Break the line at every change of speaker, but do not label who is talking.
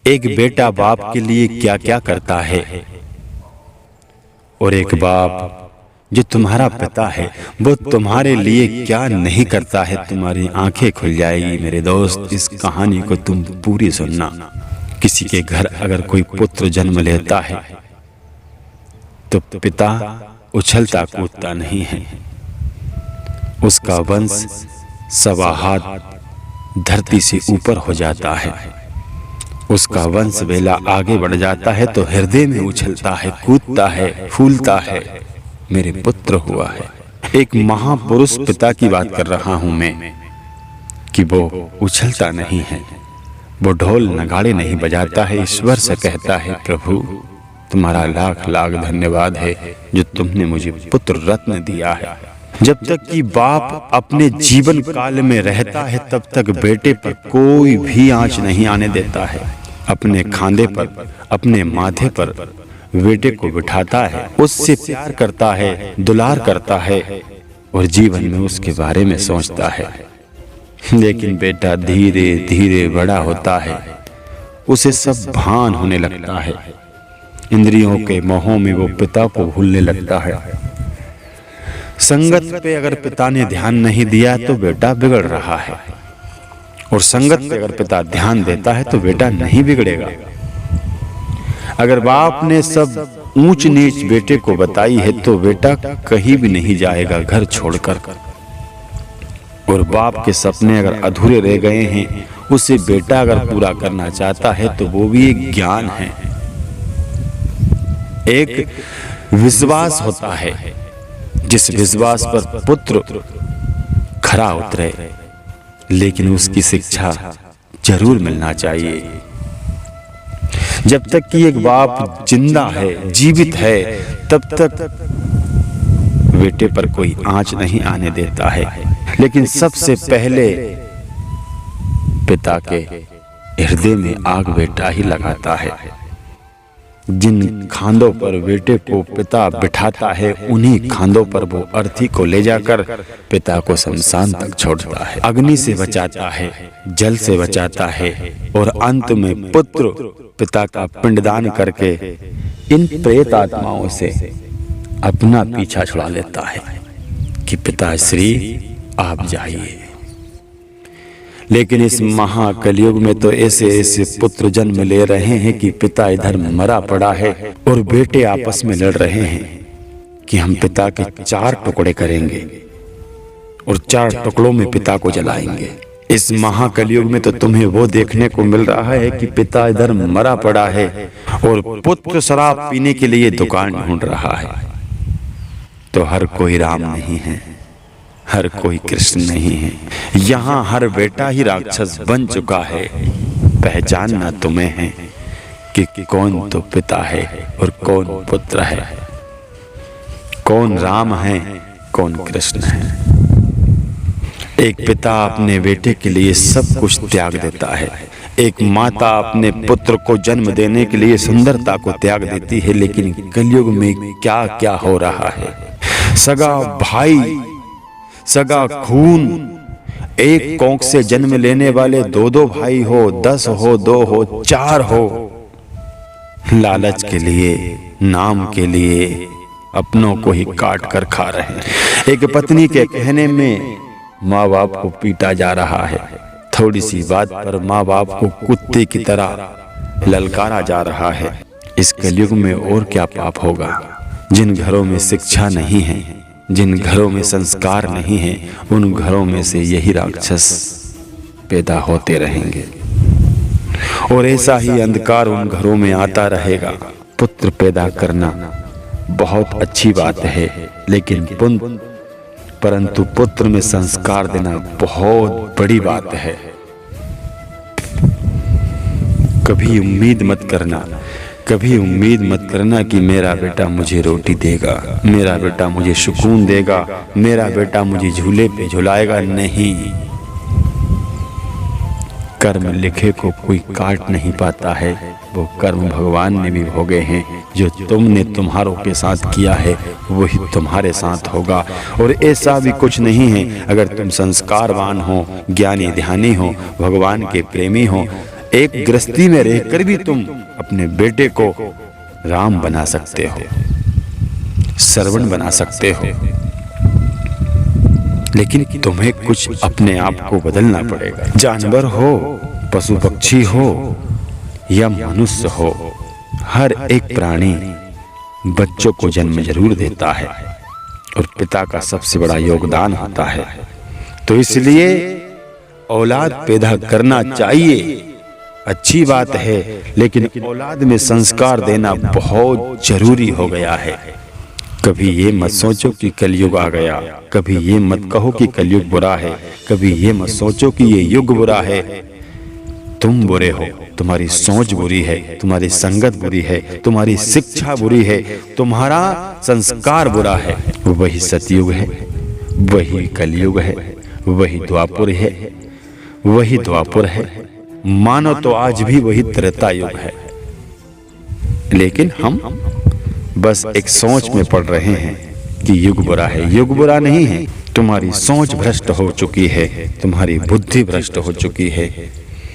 एक बेटा बाप के लिए क्या क्या करता है, और एक बाप जो तुम्हारा पिता है वो तुम्हारे लिए क्या नहीं करता है, तुम्हारी आंखें खुल जाएगी मेरे दोस्त। इस कहानी को तुम पूरी सुनना। किसी के घर अगर कोई पुत्र जन्म लेता है तो पिता उछलता कूदता नहीं है, उसका वंश 1.25 हाथ धरती से ऊपर हो जाता है। उसका वंश वेला आगे बढ़ जाता है तो हृदय में उछलता है, कूदता है, फूलता है, मेरे पुत्र हुआ है। एक महापुरुष पिता की बात कर रहा हूं मैं कि वो उछलता नहीं है, वो ढोल नगाड़े नहीं बजाता है, ईश्वर से कहता है प्रभु तुम्हारा लाख लाख धन्यवाद है जो तुमने मुझे पुत्र रत्न दिया है। जब तक कि बाप अपने जीवन काल में रहता है तब तक बेटे पर कोई भी आंच नहीं आने देता है। अपने खांधे पर, अपने माथे पर बेटे को बिठाता है, उससे प्यार करता है, दुलार करता है और जीवन में उसके बारे में सोचता है। लेकिन बेटा धीरे धीरे बड़ा होता है, उसे सब भान होने लगता है, इंद्रियों के मोहों में वो पिता को भूलने लगता है। संगत पे अगर पिता ने ध्यान नहीं दिया तो बेटा बिगड़ रहा है, और संगत पे अगर पिता ध्यान देता है तो बेटा नहीं बिगड़ेगा। अगर बाप ने सब ऊंच नीच बेटे को बताई है तो बेटा कहीं भी नहीं जाएगा घर छोड़कर। और बाप के सपने अगर अधूरे रह गए हैं उसे बेटा अगर पूरा करना चाहता है तो वो भी एक ज्ञान है, एक विश्वास होता है, जिस विश्वास पर पुत्र खरा उतरे। लेकिन उसकी शिक्षा जरूर मिलना चाहिए। जब तक कि एक बाप जिंदा है, जीवित है, तब तक बेटे पर कोई आंच नहीं आने देता है। लेकिन सबसे पहले पिता के हृदय में आग बेटा ही लगाता है। जिन खांधों पर बेटे को पिता बिठाता है उन्हीं खांधों पर वो अर्थी को ले जाकर पिता को शमशान तक छोड़ता है, अग्नि से बचाता है, जल से बचाता है, और अंत में पुत्र पिता का पिंडदान करके इन प्रेत आत्माओं से अपना पीछा छुड़ा लेता है कि पिताश्री आप जाइए। लेकिन इस महाकलयुग में तो ऐसे ऐसे पुत्र जन्म ले रहे हैं कि पिता इधर मरा पड़ा है और बेटे आपस में लड़ रहे हैं कि हम पिता के 4 टुकड़े करेंगे और 4 टुकड़ों में पिता को जलाएंगे। इस महाकलयुग में तो तुम्हें वो देखने को मिल रहा है कि पिता इधर मरा पड़ा है और पुत्र शराब पीने के लिए दुकान ढूंढ रहा है। तो हर कोई राम नहीं है, हर कोई कृष्ण नहीं है, यहाँ हर बेटा ही राक्षस बन चुका है। पहचानना तुम्हें है कि कौन तो पिता है और कौन पुत्र है, कौन राम है, कौन कृष्ण है। एक पिता अपने बेटे के लिए सब कुछ त्याग देता है, एक माता अपने पुत्र को जन्म देने के लिए सुंदरता को त्याग देती है। लेकिन कलयुग में क्या क्या हो रहा है, सगा भाई, सगा खून, एक कोंख से जन्म लेने वाले 2-2 भाई हो, 10 हो, 2 हो, 4 हो, लालच के लिए, नाम के लिए अपनों को ही काट कर खा रहे हैं। एक पत्नी के कहने में माँ बाप को पीटा जा रहा है, थोड़ी सी बात पर माँ बाप को कुत्ते की तरह ललकारा जा रहा है। इस कलयुग में और क्या पाप होगा। जिन घरों में शिक्षा नहीं है, जिन घरों में संस्कार नहीं है, उन घरों में से यही राक्षस पैदा होते रहेंगे और ऐसा ही अंधकार उन घरों में आता रहेगा। पुत्र पैदा करना बहुत अच्छी बात है, लेकिन परंतु पुत्र में संस्कार देना बहुत बड़ी बात है। कभी उम्मीद मत करना, कभी उम्मीद मत करना कि मेरा बेटा मुझे रोटी देगा, मेरा बेटा मुझे सुकून देगा, मेरा बेटा मुझे झूले पे झुलाएगा। नहीं, कर्म लिखे को कोई काट नहीं पाता है। वो कर्म भगवान ने भी भोगे हैं। जो तुमने तुम्हारों के साथ किया है वही तुम्हारे साथ होगा। और ऐसा भी कुछ नहीं है, अगर तुम संस्कारवान हो, ज्ञानी ध्यानी हो, भगवान के प्रेमी हो, एक गृहस्थी में रहकर भी तुम अपने बेटे को राम बना सकते हो, श्रवण बना सकते हो, लेकिन तुम्हें कुछ अपने आप को बदलना पड़ेगा। जानवर हो, पशु पक्षी हो या मनुष्य हो, हर एक प्राणी बच्चों को जन्म जरूर देता है और पिता का सबसे बड़ा योगदान होता है। तो इसलिए औलाद पैदा करना चाहिए, अच्छी बात है, लेकिन औलाद में संस्कार देना बहुत जरूरी हो गया है। कभी ये मत सोचो कि कलयुग आ गया, कभी ये मत कहो कि कलयुग बुरा है, कभी ये मत सोचो कि ये युग बुरा है। तुम बुरे हो, तुम्हारी सोच बुरी है, तुम्हारी संगत बुरी है, तुम्हारी शिक्षा बुरी है, तुम्हारा संस्कार बुरा है। वही सतयुग है, वही कलयुग है, वही द्वापुर है, वही द्वापुर है। मानो तो आज भी वही त्रेता युग है, लेकिन हम बस एक सोच में पड़ रहे हैं कि युग बुरा है। युग बुरा नहीं है, तुम्हारी सोच भ्रष्ट हो चुकी है, तुम्हारी बुद्धि भ्रष्ट हो चुकी है।